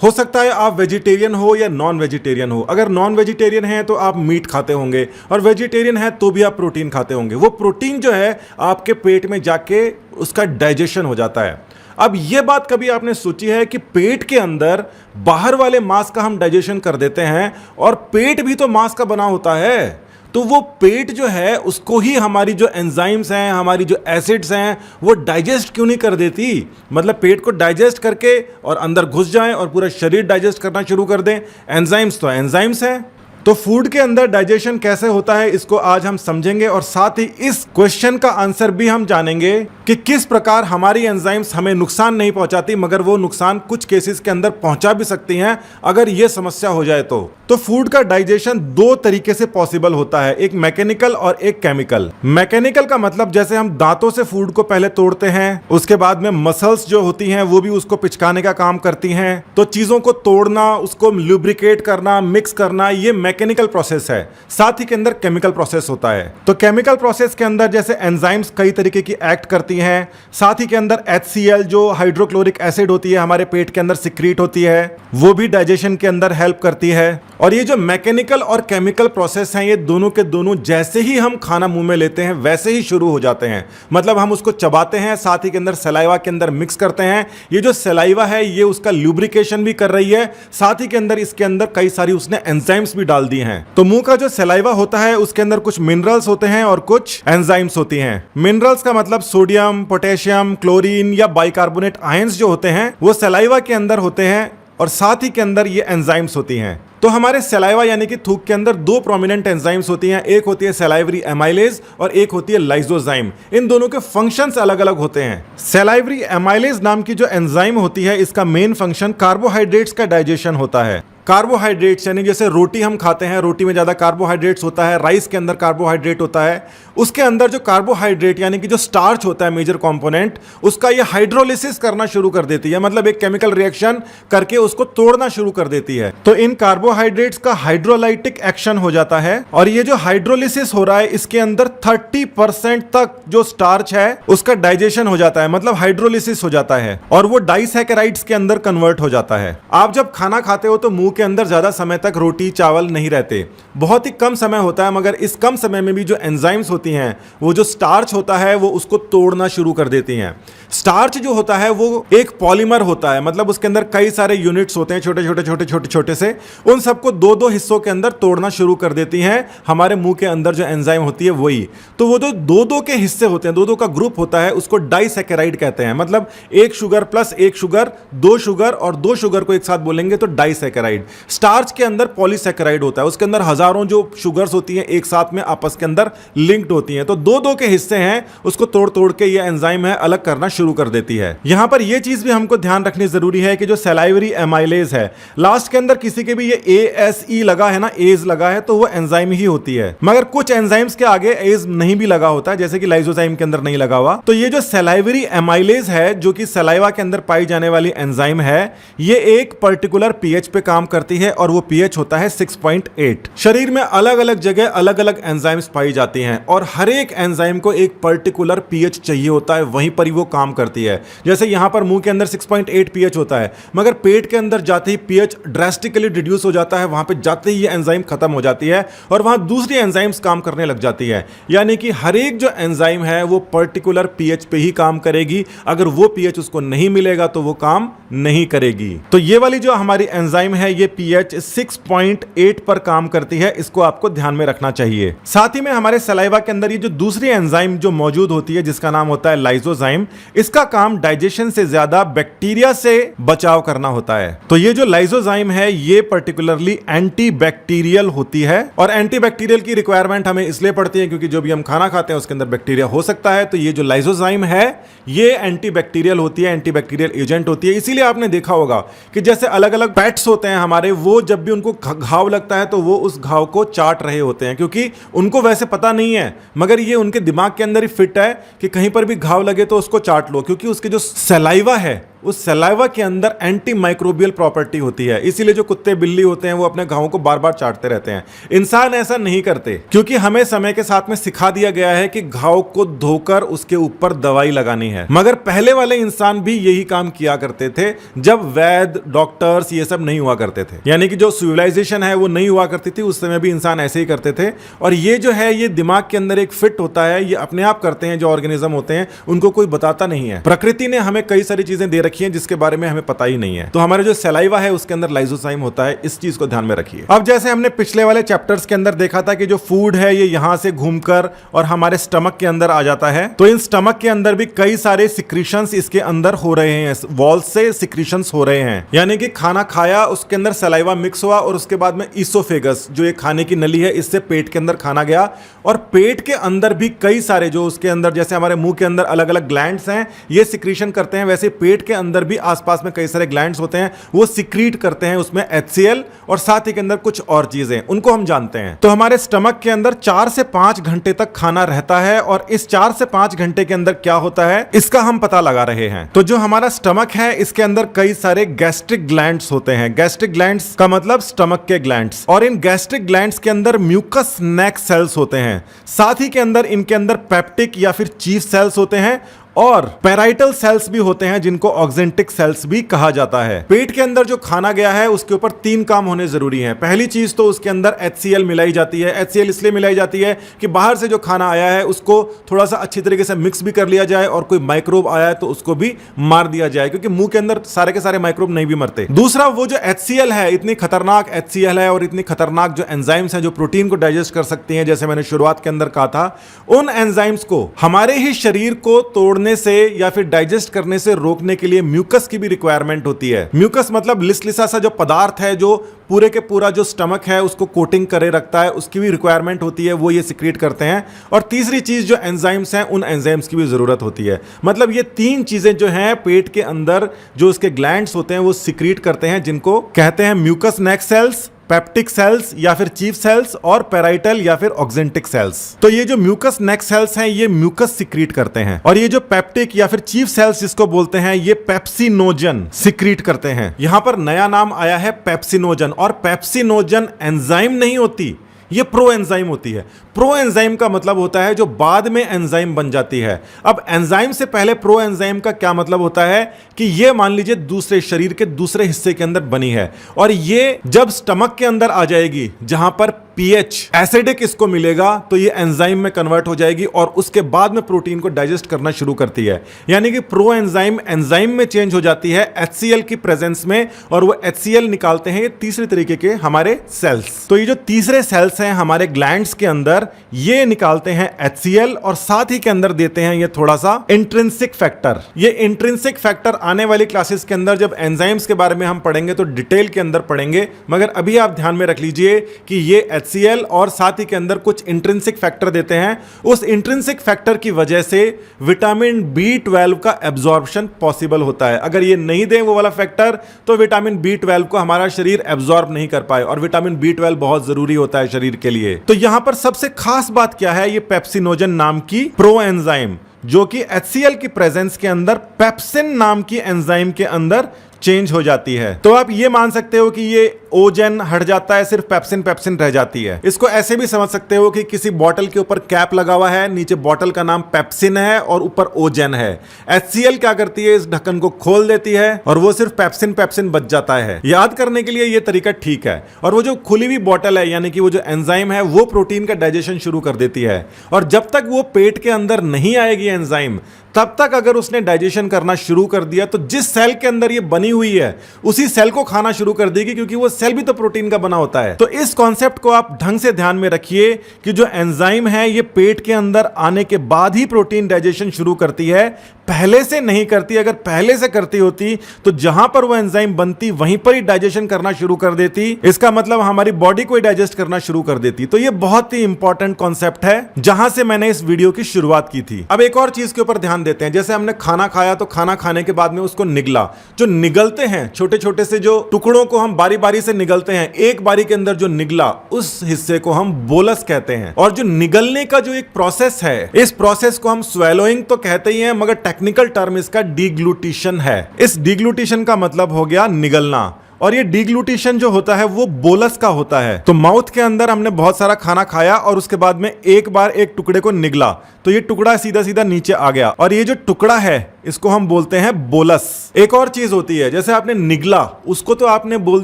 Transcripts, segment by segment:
हो सकता है आप वेजिटेरियन हो या नॉन वेजिटेरियन हो। अगर नॉन वेजिटेरियन है तो आप मीट खाते होंगे, और वेजिटेरियन है तो भी आप प्रोटीन खाते होंगे। वो प्रोटीन जो है आपके पेट में जाके उसका डाइजेशन हो जाता है। अब ये बात कभी आपने सोची है कि पेट के अंदर बाहर वाले मांस का हम डाइजेशन कर देते हैं, और पेट भी तो मांस का बना होता है। तो वो पेट जो है उसको ही हमारी जो एंजाइम्स हैं, हमारी जो एसिड्स हैं, वो डाइजेस्ट क्यों नहीं कर देती? मतलब पेट को डाइजेस्ट करके और अंदर घुस जाएं और पूरा शरीर डाइजेस्ट करना शुरू कर दें। एंजाइम्स तो एंजाइम्स हैं। तो फूड के अंदर डाइजेशन कैसे होता है, इसको आज हम समझेंगे, और साथ ही इस क्वेश्चन का आंसर भी हम जानेंगे कि किस प्रकार हमारी एंजाइम्स हमें नुकसान नहीं पहुंचाती, मगर वो नुकसान कुछ केसेस के अंदर पहुंचा भी सकती हैं अगर ये समस्या हो जाए तो फूड का डाइजेशन दो तरीके से पॉसिबल होता है, एक मैकेनिकल और एक केमिकल। मैकेनिकल का मतलब जैसे हम दांतों से फूड को पहले तोड़ते हैं, उसके बाद में मसल्स जो होती हैं वो भी उसको पिचकाने का काम करती हैं। तो चीजों को तोड़ना, उसको लुब्रिकेट करना, मिक्स करना, ये मैकेनिकल प्रोसेस है। साथ ही के अंदर केमिकल प्रोसेस होता है। तो केमिकल प्रोसेस के अंदर जैसे एंजाइम्स कई तरीके की एक्ट करती हैं, साथ ही के अंदर HCl जो हाइड्रोक्लोरिक एसिड होती है हमारे पेट के अंदर सिक्रीट होती है, वो भी डाइजेशन के अंदर हेल्प करती है। और ये जो मैकेनिकल और केमिकल प्रोसेस हैं, ये दोनों के दोनों जैसे ही हम खाना मुंह में लेते हैं वैसे ही शुरू हो जाते हैं। मतलब हम उसको चबाते हैं, साथ ही के अंदर सलाइवा के अंदर मिक्स करते हैं। ये जो सलाइवा है ये उसका लुब्रिकेशन भी कर रही है, साथ ही के अंदर इसके अंदर कई सारी उसने एंजाइम्स भी डाल दी हैं। तो मुंह का जो सलाइवा होता है उसके अंदर कुछ मिनरल्स होते हैं और कुछ एंजाइम्स होती हैं। मिनरल्स का मतलब सोडियम, पोटेशियम, क्लोरीन या बाइकार्बोनेट आयंस जो होते हैं वो सलाइवा के अंदर होते हैं, और साथ ही के अंदर ये एंजाइम्स होती हैं। तो हमारे सलाइवा यानी कि थूक के अंदर दो प्रोमिनेंट एंजाइम्स होती हैं, एक होती है सलाइवरी एमाइलेज और एक होती है लाइसोजाइम। इन दोनों के फंक्शंस अलग अलग होते हैं। सलाइवरी एमाइलेज नाम की जो एंजाइम होती है इसका मेन फंक्शन कार्बोहाइड्रेट्स का डाइजेशन होता है। कार्बोहाइड्रेट्स यानी जैसे रोटी हम खाते हैं, रोटी में ज्यादा कार्बोहाइड्रेट्स होता है, राइस के अंदर कार्बोहाइड्रेट होता है। उसके अंदर जो कार्बोहाइड्रेट यानी कि जो स्टार्च होता है मेजर कंपोनेंट, उसका ये हाइड्रोलिसिस करना शुरू कर देती है, मतलब एक केमिकल रिएक्शन करके उसको तोड़ना शुरू कर देती है। तो इन कार्बोहाइड्रेट्स का हाइड्रोलाइटिक एक्शन हो जाता है, और ये जो हाइड्रोलिसिस हो रहा है इसके अंदर 30% तक जो स्टार्च है उसका डाइजेशन हो जाता है, मतलब हाइड्रोलिसिस हो जाता है, और वो डाइसैकेराइड्स के अंदर कन्वर्ट हो जाता है। आप जब खाना खाते हो तो मुंह के अंदर ज्यादा समय तक रोटी चावल नहीं रहते, बहुत ही कम समय होता है, मगर इस कम समय में भी जो एंजाइम्स होती हैं, वो जो स्टार्च होता है वो उसको तोड़ना शुरू कर देती हैं। स्टार्च जो होता है वो एक पॉलीमर होता है, मतलब उसके अंदर कई सारे यूनिट्स होते हैं, छोटे छोटे छोटे छोटे छोटे से, उन सबको दो दो हिस्सों के अंदर तोड़ना शुरू कर देती हैं। हमारे मुंह के अंदर जो एंजाइम होती है वही, तो वो जो दो दो के हिस्से होते हैं, दो दो का ग्रुप होता है, उसको डाइसैकेराइड कहते हैं। मतलब एक शुगर प्लस एक शुगर, दो शुगर और दो शुगर को एक साथ बोलेंगे तो डाइसैकेराइड। स्टार्च के अंदर पॉलीसैकेराइड होता है, उसके अंदर हजारों जो शुगर्स होती हैं एक साथ में आपस के अंदर लिंक्ड होती हैं, तो दो दो के हिस्से हैं, उसको तोड़ तोड़ के ये एंजाइम है अलग करना शुरू कर देती है। यहां पर ये चीज भी हमको ध्यान रखनी जरूरी है कि जो सलाइवरी एमाइलेज है, लास्ट के अंदर किसी के भी ये ASE लगा है ना, एज लगा है, तो वो एंजाइम ही होती है। मगर कुछ एंजाइम्स के आगे एज नहीं भी लगा होता है, जैसे कि लाइसोजाइम के अंदर नहीं लगा हुआ। तो ये जो सलाइवरी एमाइलेज है, जो कि सलाइवा के अंदर पाई जाने वाली एंजाइम है, ये एक पर्टिकुलर pH पे काम करती है, और वो pH होता है 6.8। शरीर में अलग अलग जगह अलग अलग एंजाइम्स पाई जाती हैं, और हर एक एंजाइम को एक पर्टिकुलर pH चाहिए होता है, वहीं पर ही वो काम करती है। जैसे यहां पर मुंह के अंदर 6.8 pH होता है, मगर पेट के अंदर जाते ही pH ड्रास्टिकली रिड्यूस हो जाता है, वहां पे जाते ही ये एंजाइम खत्म हो जाती है, और वहां दूसरी एंजाइम्स काम करने लग जाती है। यानी कि हर एक जो एंजाइम है वो पर्टिकुलर pH पे ही काम करेगी, अगर वो pH उसको नहीं मिलेगा तो वो काम नहीं करेगी। तो ये वाली जो हमारी एंजाइम है ये pH 6.8 पर काम करती है, इसको आपको ध्यान में रखना चाहिए। साथ ही में हमारे सलाइवा के अंदर ये जो दूसरी एंजाइम जो मौजूद होती है जिसका नाम होता है लाइसोजाइम, इसका काम डाइजेशन से ज्यादा बैक्टीरिया से बचाव करना होता है। तो ये जो लाइसोजाइम है ये पर्टिकुलरली एंटीबैक्टीरियल होती है, और एंटीबैक्टीरियल की रिक्वायरमेंट हमें इसलिए पड़ती है क्योंकि जो भी हम खाना खाते हैं उसके अंदर बैक्टीरिया हो सकता है। तो ये जो लाइसोजाइम है ये एंटीबैक्टीरियल होती है, एंटीबैक्टीरियल एजेंट होती है। इसीलिए आपने देखा होगा कि जैसे अलग अलग पेट्स होते हैं हमारे, वो जब भी उनको घाव लगता है तो वो उस घाव को चाट रहे होते हैं, क्योंकि उनको वैसे पता नहीं है, मगर ये उनके दिमाग के अंदर ही फिट है कि कहीं पर भी घाव लगे तो उसको चाट लो, क्योंकि उसके जो सलाइवा है उस सलाइवा के अंदर एंटी माइक्रोबियल प्रॉपर्टी होती है, इसीलिए जो कुत्ते बिल्ली होते हैं वो अपने घावों को बार बार चाटते रहते हैं। इंसान ऐसा नहीं करते, क्योंकि हमें समय के साथ में सिखा दिया गया है कि घाव को धोकर उसके ऊपर दवाई लगानी है। मगर पहले वाले इंसान भी यही काम किया करते थे जब वैद्य, डॉक्टर्स ये सब नहीं हुआ करते थे, यानी कि जो सिविलाइजेशन है वो नहीं हुआ करती थी, उस समय भी इंसान ऐसे ही करते थे। और ये जो है ये दिमाग के अंदर एक फिट होता है, ये अपने आप करते हैं। जो ऑर्गेनिज्म होते हैं उनको कोई बताता नहीं है। प्रकृति ने हमें कई सारी चीजें दे रखी हैं जिसके बारे में हमें पता ही नहीं है। तो हमारे जो सलाइवा है उसके अंदर लाइसोजाइम होता है, इस चीज को ध्यान में रखिए। अब जैसे हमने पिछले वाले चैप्टर्स के अंदर देखा था कि जो फूड है ये यहां से घूमकर और हमारे स्टमक के अंदर आ जाता है, तो इन स्टमक के अंदर भी कई सारे सिक्रीशंस इसके अंदर हो रहे हैं, वॉल्स से सिक्रीशंस हो रहे हैं। यानी कि खाना खाया, उसके अंदर सलाइवा मिक्स हुआ और उसके बाद में ईसोफेगस जो एक खाने की नली है, इससे पेट के अंदर खाना गया। और पेट के अंदर भी कई सारे जो उसके अंदर, जैसे हमारे मुंह के अंदर अलग अलग ग्लैंड्स हैं ये सिक्रीशन करते हैं, वैसे पेट के अंदर भी आसपास में कई सारे ग्लैंड्स होते हैं, वो सिक्रीट करते हैं उसमें HCl और साथ ही के अंदर कुछ और चीजें, उनको हम जानते हैं। तो हमारे स्टमक के अंदर 4 से 5 घंटे तक खाना रहता है और इस 4 से 5 घंटे के अंदर क्या होता है इसका हम पता लगा रहे हैं। तो जो हमारा स्टमक है इसके अंदर कई सारे गैस्ट्रिक ग्लैंड्स होते हैं। गैस्ट्रिक ग्लैंड्स का मतलब स्टमक के ग्लैंड्स, और इन गैस्ट्रिक ग्लैंड्स के अंदर म्यूकस नेक सेल्स होते हैं, साथ ही के अंदर इनके अंदर पेप्टिक या फिर चीफ सेल्स होते हैं और पैराइटल सेल्स भी होते हैं जिनको ऑक्जेंटिक सेल्स भी कहा जाता है। पेट के अंदर जो खाना गया है उसके ऊपर 3 काम होने जरूरी हैं। पहली चीज तो उसके अंदर HCl मिलाई जाती है। HCl इसलिए मिलाई जाती है कि बाहर से जो खाना आया है उसको थोड़ा सा अच्छी तरीके से मिक्स भी कर लिया जाए और कोई माइक्रोब आया है तो उसको भी मार दिया जाए, क्योंकि मुंह के अंदर सारे के सारे माइक्रोब नहीं भी मरते। दूसरा, वो जो HCl है, इतनी खतरनाक HCl है और इतनी खतरनाक जो एंजाइम्स हैं जो प्रोटीन को डाइजेस्ट कर सकती हैं, जैसे मैंने शुरुआत के अंदर कहा था, उन एंजाइम्स को हमारे ही शरीर को तोड़ने से या फिर डाइजेस्ट करने से रोकने के लिए म्यूकस की भी रिक्वायरमेंट होती है। म्यूकस मतलब लिसलिसा सा जो पदार्थ है जो पूरे के पूरा जो स्टमक है उसको कोटिंग करे रखता है, उसकी भी रिक्वायरमेंट होती है, वो ये सिक्रीट करते हैं। और तीसरी चीज जो एंजाइम्स हैं, उन एंजाइम्स की भी जरूरत होती है। मतलब ये 3 चीजें जो हैं पेट के अंदर जो उसके ग्लैंड्स होते हैं वो सिक्रीट करते हैं, जिनको कहते हैं म्यूकस नेक सेल्स, पेप्टिक सेल्स या फिर चीफ सेल्स और पैराइटल या फिर ऑक्जेंटिक सेल्स। तो ये जो म्यूकस नेक सेल्स हैं ये म्यूकस सिक्रीट करते हैं, और ये जो पेप्टिक या फिर चीफ सेल्स जिसको बोलते हैं ये पेप्सिनोजन सिक्रीट करते हैं। यहां पर नया नाम आया है पेप्सिनोजन, और पेप्सिनोजन एंजाइम नहीं होती, ये प्रो एंजाइम होती है। प्रो एंजाइम का मतलब होता है जो बाद में एंजाइम बन जाती है। अब एंजाइम से पहले प्रो एंजाइम का क्या मतलब होता है कि ये मान लीजिए दूसरे शरीर के दूसरे हिस्से के अंदर बनी है, और ये जब स्टमक के अंदर आ जाएगी जहां पर pH एसिडिक इसको मिलेगा तो ये एंजाइम में कन्वर्ट हो जाएगी और उसके बाद में प्रोटीन को डाइजेस्ट करना शुरू करती है। यानी कि प्रो एंजाइम एंजाइम में चेंज हो जाती है HCl की प्रेजेंस में, और वो HCl निकालते हैं ये तीसरे तरीके के हमारे सेल्स। तो ये जो तीसरे सेल्स हैं हमारे ग्लैंड्स के अंदर, ये निकालते हैं HCl और साथ ही के अंदर देते हैं ये थोड़ा सा इंट्रिंसिक फैक्टर। ये इंट्रिंसिक फैक्टर आने वाली क्लासेस के अंदर जब एंजाइम्स के बारे में हम पढ़ेंगे तो डिटेल के अंदर पढ़ेंगे, मगर अभी आप ध्यान में रख लीजिए कि ये HCl और साथ ही के अंदर कुछ इंट्रिंसिक फैक्टर देते हैं। उस इंट्रिंसिक फैक्टर की वजह से विटामिन B12 का एब्जॉर्प्शन पॉसिबल होता है। अगर ये नहीं दें वो वाला फैक्टर तो विटामिन B12 को हमारा शरीर एब्जॉर्ब नहीं कर पाए, और विटामिन B12 बहुत जरूरी होता है शरीर के लिए। तो यहां पर सबसे खास बात क्या है, ये पेप्सिनोजन नाम की प्रो एंजाइम जो कि HCl की प्रेजेंस के अंदर पेप्सिन नाम की एंजाइम के अंदर चेंज हो जाती है। तो आप ये मान सकते हो कि ये ओजन हट जाता है, सिर्फ पेप्सिन पेप्सिन रह जाती है। इसको ऐसे भी समझ सकते हो कि किसी बॉटल के ऊपर कैप लगा हुआ है, नीचे बॉटल का नाम पेप्सिन है और ऊपर ओजन है। HCl क्या करती है, इस ढक्कन को खोल देती है और वो सिर्फ पेप्सिन पेप्सिन बच जाता है। याद करने के लिए ये तरीका ठीक है। और वो जो खुली हुई बॉटल है यानी कि वो जो एंजाइम है वो प्रोटीन का डाइजेशन शुरू कर देती है, और जब तक वो पेट के अंदर नहीं आएगी एंजाइम, तब तक अगर उसने डाइजेशन करना शुरू कर दिया तो जिस सेल के अंदर ये बनी हुई है उसी सेल को खाना शुरू कर देगी, क्योंकि वो सेल भी तो प्रोटीन का बना होता है। तो इस कॉन्सेप्ट को आप ढंग से ध्यान में रखिए कि जो एंजाइम है ये पेट के अंदर आने के बाद ही प्रोटीन डाइजेशन शुरू करती है, पहले से नहीं करती। अगर पहले से करती होती तो जहां पर वो एंजाइम बनती वहीं पर ही डाइजेशन करना शुरू कर देती। इसका मतलब हमारी बॉडी को ही डाइजेस्ट करना शुरू कर देती। तो ये बहुत ही इंपॉर्टेंट कॉन्सेप्ट है जहां से मैंने इस वीडियो की शुरुआत की थी। अब एक और चीज के ऊपर ध्यान देते हैं। जैसे हमने खाना खाया तो खाना खाने के बाद में उसको निगला, जो निगलते हैं छोटे छोटे से जो टुकड़ों को हम बारी बारी से निगलते हैं, एक बारी के अंदर जो निगला उस हिस्से को हम बोलस कहते हैं। और जो निगलने का जो एक प्रोसेस है, इस प्रोसेस को हम स्वेलोइंग तो कहते ही हैं, मगर टेक्निकल टर्म इसका डिग्लूटिशन है। इस डिग्लूटिशन का मतलब हो गया निगलना, और ये डिग्लूटिशन जो होता है वो बोलस का होता है। तो माउथ के अंदर हमने बहुत सारा खाना खाया और उसके बाद में एक बार एक टुकड़े को निगला, तो ये टुकड़ा सीधा सीधा नीचे आ गया, और ये जो टुकड़ा है इसको हम बोलते हैं बोलस। एक और चीज होती है, जैसे आपने निगला, उसको तो आपने बोल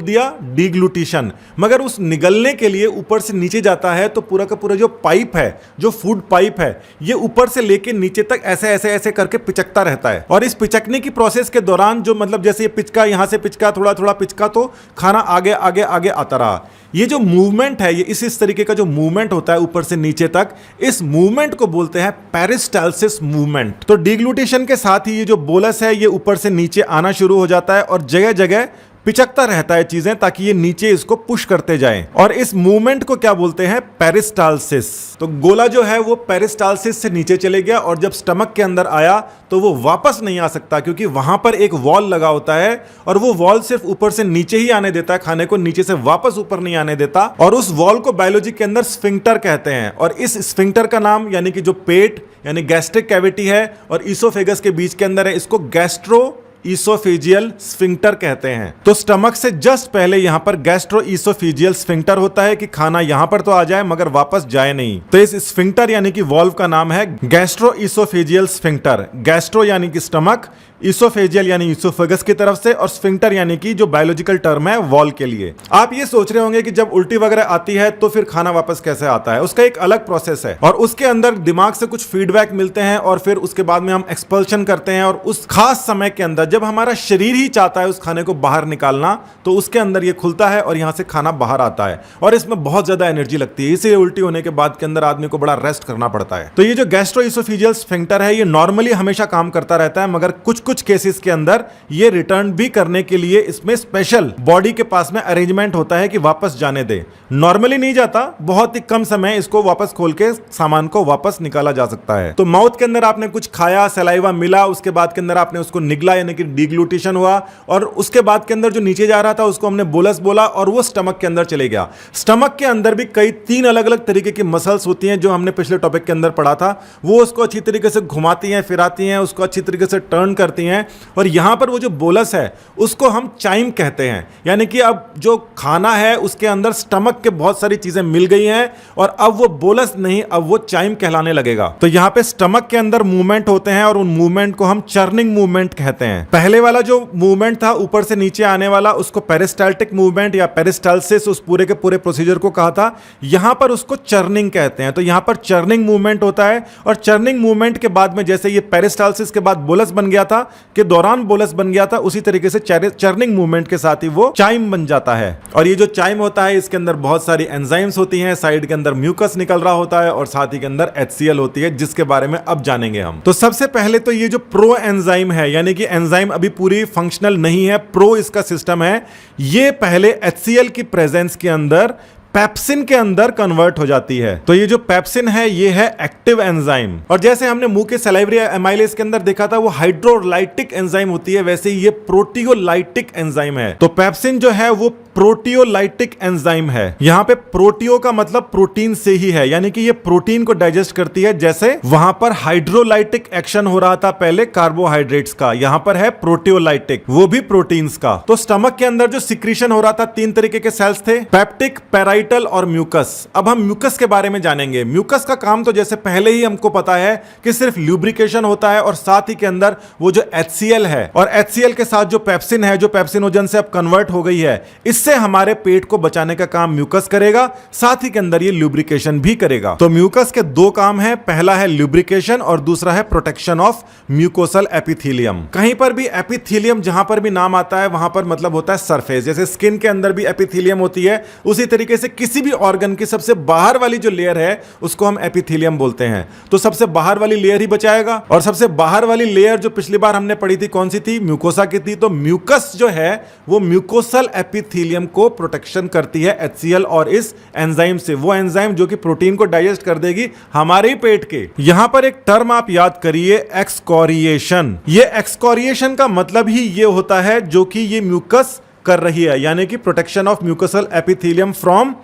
दिया डिग्लूटिशन, मगर उस निगलने के लिए ऊपर से नीचे जाता है तो पूरा का पूरा जो पाइप है, जो फूड पाइप है, ये ऊपर से लेके नीचे तक ऐसे ऐसे ऐसे करके पिचकता रहता है। और इस पिचकने की प्रोसेस के दौरान जो मतलब जैसे ये पिचका, यहां से पिचका, थोड़ा थोड़ा पिचका, तो खाना आगे आगे आगे आता रहा। ये जो मूवमेंट है, ये इस तरीके का जो मूवमेंट होता है ऊपर से नीचे तक, इस मूवमेंट को बोलते हैं पेरिस्टाल्सिस मूवमेंट। तो डिग्लूटिशन के साथ ही ये जो बोलस है ये ऊपर से नीचे आना शुरू हो जाता है और जगह जगह पिचकता रहता है चीजें, ताकि ये नीचे इसको पुश करते जाएं, और इस मूवमेंट को क्या बोलते हैं? पेरिस्टाल्सिस। तो गोला जो है वो पेरिस्टाल्सिस से नीचे चले गया, और जब स्टमक के अंदर आया तो वो वापस नहीं आ सकता, क्योंकि वहां पर एक वॉल लगा होता है, और वो वॉल सिर्फ ऊपर से नीचे ही आने देता है खाने को, नीचे से वापस ऊपर नहीं आने देता। और उस वॉल को बायोलॉजी के अंदर स्फिंक्टर कहते हैं, और इस स्फिंक्टर का नाम, यानी कि जो पेट यानी गैस्ट्रिक कैविटी है और ईसोफेगस के बीच के अंदर है, इसको गैस्ट्रो ईसोफेजियल स्फिंक्टर कहते हैं। तो स्टमक से जस्ट पहले यहां पर गैस्ट्रो ईसोफेजियल स्फिंक्टर होता है कि खाना यहां पर तो आ जाए मगर वापस जाए नहीं। तो इस स्फिंक्टर यानी कि वॉल्व का नाम है गैस्ट्रो ईसोफेजियल स्फिंक्टर। गैस्ट्रो यानी कि स्टमक, ईसोफेजियल यानी ईसोफेगस की तरफ से, और स्फिंक्टर यानी कि जो बायोलॉजिकल टर्म है वॉल के लिए। आप ये सोच रहे होंगे कि जब उल्टी वगैरह आती है तो फिर खाना वापस कैसे आता है? उसका एक अलग प्रोसेस है, और उसके अंदर दिमाग से कुछ फीडबैक मिलते हैं, और फिर उसके बाद में हम एक्सपल्शन करते हैं, और उस खास समय के अंदर जब हमारा शरीर ही चाहता है उस खाने को बाहर निकालना, तो उसके अंदर ये खुलता है और यहां से खाना बाहर आता है, और इसमें बहुत ज्यादा एनर्जी लगती है, इसलिए उल्टी होने के बाद के अंदर आदमी को बड़ा रेस्ट करना पड़ता है। तो ये जो गैस्ट्रो ईसोफेजियल स्फिंक्टर है ये नॉर्मली हमेशा काम करता रहता है, मगर कुछ कुछ केसेस के अंदर ये रिटर्न भी करने के लिए इसमें स्पेशल बॉडी के पास में अरेंजमेंट होता है कि वापस जाने दे। नॉर्मली नहीं जाता, बहुत ही कम समय इसको वापस खोल के सामान को वापस निकाला जा सकता है। तो माउथ के अंदर आपने कुछ खाया, सलाइवा मिला, उसके बाद के अंदर आपने उसको निगला यानी कि डिग्लूटिशन हुआ, और उसके बाद के अंदर जो नीचे जा रहा था उसको हमने बोलस बोला, और वो स्टमक के अंदर चले गया। स्टमक के अंदर भी कई 3 अलग अलग तरीके की मसल्स होती हैं जो हमने पिछले टॉपिक के अंदर पढ़ा था। वो उसको अच्छी तरीके से घुमाती हैं, फिराती हैं, उसको अच्छी तरीके से टर्न करती हैं, और यहां पर वो जो बोलस है उसको हम चाइम कहते हैं। यानी कि अब जो खाना है उसके अंदर स्टमक के बहुत सारी चीजें मिल गई हैं, और अब वो बोलस नहीं, अब वो चाइम कहलाने लगेगा। तो यहां पे स्टमक के अंदर मूवमेंट होते हैं, और उन मूवमेंट को हम चर्निंग मूवमेंट कहते हैं। पहले वाला जो मूवमेंट था ऊपर से नीचे आने वाला, उसको पेरिस्टाल्टिक मूवमेंट या पेरिस्टाल्सिस, उस पूरे के पूरे प्रोसीजर को कहा था। यहां पर उसको चर्निंग कहते हैं। तो यहां पर चर्निंग मूवमेंट होता है, और चर्निंग मूवमेंट के बाद में जैसे ये पेरिस्टाल्सिस के बाद बोलस बन गया था, के दौरान बोलस बन गया था, उसी तरीके से चर्निंग मूवमेंट के साथ ही वो चाइम बन जाता है। और ये जो चाइम होता है इसके अंदर बहुत सारी एंजाइम्स होती हैं, साइड के अंदर म्यूकस निकल रहा होता है, और साथ ही के अंदर HCl होती है, जिसके बारे में अब जानेंगे हम। तो सबसे पहले तो ये जो प्रो एंजाइम है, यानी कि एंजाइम अभी पूरी फंक्शनल नहीं है, प्रो इसका सिस्टम है, ये पहले HCl की प्रेजेंस के अंदर पेप्सिन के अंदर कन्वर्ट हो जाती है। तो ये जो पेप्सिन है ये है एक्टिव एंजाइम, और जैसे हमने मुंह के सलाइवरी एमाइलेज के अंदर देखा था वो हाइड्रोलाइटिक एंजाइम होती है, वैसे ही ये प्रोटियोलाइटिक एंजाइम है। तो पेप्सिन जो है वो प्रोटियोलाइटिक एंजाइम है। यहां पे प्रोटियो का मतलब प्रोटीन से ही है, यानी कि ये प्रोटीन को डाइजेस्ट करती है, जैसे वहां पर हाइड्रोलाइटिक एक्शन हो रहा था पहले कार्बोहाइड्रेट्स का, यहां पर है प्रोटियोलाइटिक, वो भी प्रोटीन्स का। तो स्टमक के अंदर जो सिक्रीशन हो रहा था 3 तरीके के सेल्स थे, पेप्टिक, पेराइटल और म्यूकस। अब हम म्यूकस के बारे में जानेंगे। म्यूकस का काम तो जैसे पहले ही हमको पता है कि सिर्फ ल्यूब्रिकेशन होता है, और साथ ही के अंदर वो जो HCl है, और HCl के साथ जो पेप्सिन है, जो पेप्सिनोजन से अब कन्वर्ट हो गई है, इससे हमारे पेट को बचाने का काम म्यूकस करेगा, साथ ही के अंदर ये ल्यूब्रिकेशन भी करेगा। तो म्यूकस के 2 काम है, पहला है ल्यूब्रिकेशन और दूसरा है प्रोटेक्शन ऑफ म्यूकोसल एपिथेलियम। कहीं पर भी एपिथेलियम जहां पर भी नाम आता है वहां पर मतलब होता है सरफेस। जैसे स्किन के अंदर भी एपिथेलियम होती है, उसी तरीके से किसी भी ऑर्गन की सबसे बाहर वाली जो लेयर है उसको हम एपिथेलियम बोलते हैं। तो सबसे बाहर वाली लेयर ही बचाएगा, और सबसे बाहर वाली लेयर जो पिछली बार हमने पढ़ी थी कौन सी थी? म्यूकोसा की थी। तो म्यूकस जो है वो म्यूकोसल एपिथेलियम को प्रोटेक्शन करती है HCl और इस एंजाइम से, वो एंजाइम जो कि प्रोटीन को डाइजेस्ट कर देगी हमारे ही पेट के। यहां पर एक टर्म आप याद करिए, एक्सकोरिएशन। ये एक्सकोरिएशन का मतलब ही ये होता है जो कि ये म्यूकस कर रही है, यानी कि protection of mucosal epithelium from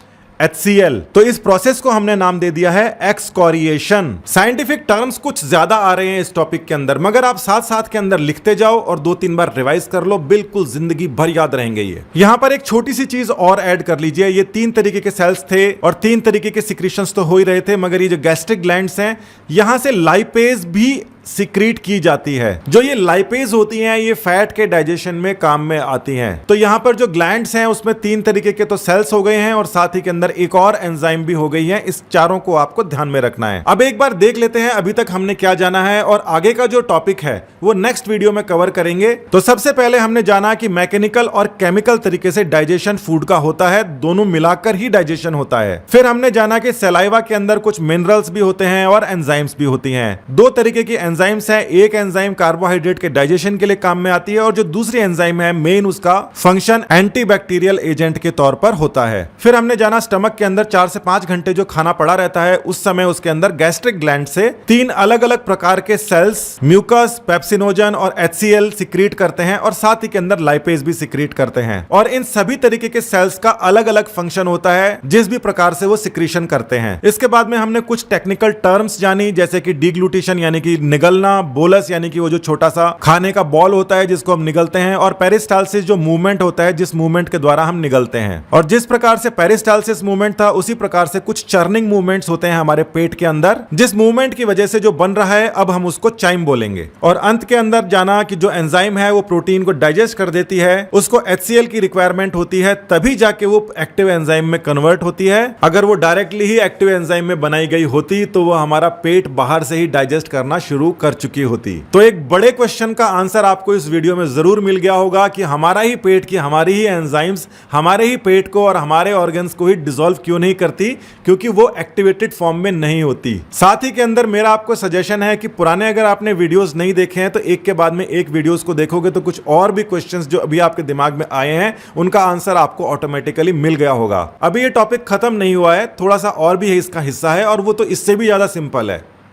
HCl। तो इस प्रोसेस को हमने नाम दे दिया है एक्सकोरिएशन। साइंटिफिक टर्म्स कुछ ज्यादा आ रहे हैं इस टॉपिक के अंदर, मगर आप साथ साथ के अंदर लिखते जाओ और 2-3 बार रिवाइज कर लो, बिल्कुल जिंदगी भर याद रहेंगे ये। यहां पर एक छोटी सी चीज और ऐड कर लीजिए, ये 3 तरीके के सेल्स थे और 3 तरीके के सिक्रीशंस तो हो ही रहे थे, मगर ये जो गैस्ट्रिक ग्लैंड्स हैं यहां से लाइपेज भी सिक्रीट की जाती है। जो ये लाइपेज होती हैं ये फैट के डाइजेशन में काम में आती हैं। तो यहां पर जो ग्लैंड्स हैं उसमें 3 तरीके के तो सेल्स हो गए हैं और साथ ही के अंदर एक और एंजाइम भी हो गई है। इस चारों को आपको ध्यान में रखना है। अब एक बार देख लेते हैं अभी तक हमने क्या जाना है और आगे का जो टॉपिक है वो नेक्स्ट वीडियो में कवर करेंगे। तो सबसे पहले हमने जाना कि मैकेनिकल और केमिकल तरीके से डाइजेशन फूड का होता है, दोनों मिलाकर ही डाइजेशन होता है। फिर हमने जाना कि सलाइवा के अंदर कुछ मिनरल्स भी होते हैं और एंजाइम्स भी होती हैं। 2 तरीके की एंजाइम्स हैं, एक एंजाइम कार्बोहाइड्रेट के डाइजेशन के लिए काम में आती है और जो दूसरी एंजाइम है मेन उसका फंक्शन एंटीबैक्टीरियल एजेंट के तौर पर होता है। फिर हमने जाना स्टमक के अंदर 4 से 5 घंटे जो खाना पड़ा रहता है उस समय उसके अंदर गैस्ट्रिक ग्लैंड से 3 अलग अलग प्रकार के सेल्स म्यूकस, पेप्सिनोजन और HCl सिक्रीट करते हैं और साथ ही के अंदर लाइपेज भी सिक्रीट करते हैं। और इन सभी तरीके के सेल्स का अलग अलग फंक्शन होता है जिस भी प्रकार से वो सिक्रीशन करते हैं। इसके बाद में हमने कुछ टेक्निकल टर्म्स जानी, जैसे कि डिग्लूटेशन यानी कि निगलना, बोलस यानी कि वो जो छोटा सा खाने का बॉल होता है जिसको हम निगलते हैं, और पेरिस्टालसिस जो मूवमेंट होता है जिस मूवमेंट के द्वारा हम निगलते हैं। और जिस प्रकार से पेरिस्टालसिस मूवमेंट था उसी प्रकार से कुछ चर्निंग मूवमेंट्स होते हैं हमारे पेट के अंदर, जिस मूवमेंट की वजह से जो बन रहा है अब हम उसको चाइम बोलेंगे। और अंत के अंदर जाना कि जो एंजाइम है वो प्रोटीन को डाइजेस्ट कर देती है, उसको HCl की रिक्वायरमेंट होती है, तभी जाके वो एक्टिव एंजाइम में कन्वर्ट होती है। अगर वो डायरेक्टली ही एक्टिव एंजाइम में बनाई गई होती तो वो हमारा पेट बाहर से ही डाइजेस्ट करना शुरू कर चुकी होती। तो एक बड़े क्वेश्चन का आंसर आपको इस वीडियो में जरूर मिल गया होगा कि हमारा ही पेट की हमारी ही एंजाइम्स हमारे ही पेट को और हमारे ऑर्गन्स को ही डिसॉल्व क्यों नहीं करती, क्योंकि वो एक्टिवेटेड फॉर्म में नहीं होती। साथ ही के अंदर मेरा आपको सजेशन है कि पुराने अगर आपने वीडियोस नहीं देखे हैं तो एक के बाद में एक वीडियोस को देखोगे तो कुछ और भी क्वेश्चंस जो अभी आपके दिमाग में आए हैं उनका आंसर आपको ऑटोमेटिकली मिल गया होगा। अभी ये टॉपिक खत्म नहीं हुआ है, थोड़ा सा और भी है इसका हिस्सा है और वो तो इससे भी ज्यादा सिंपल है।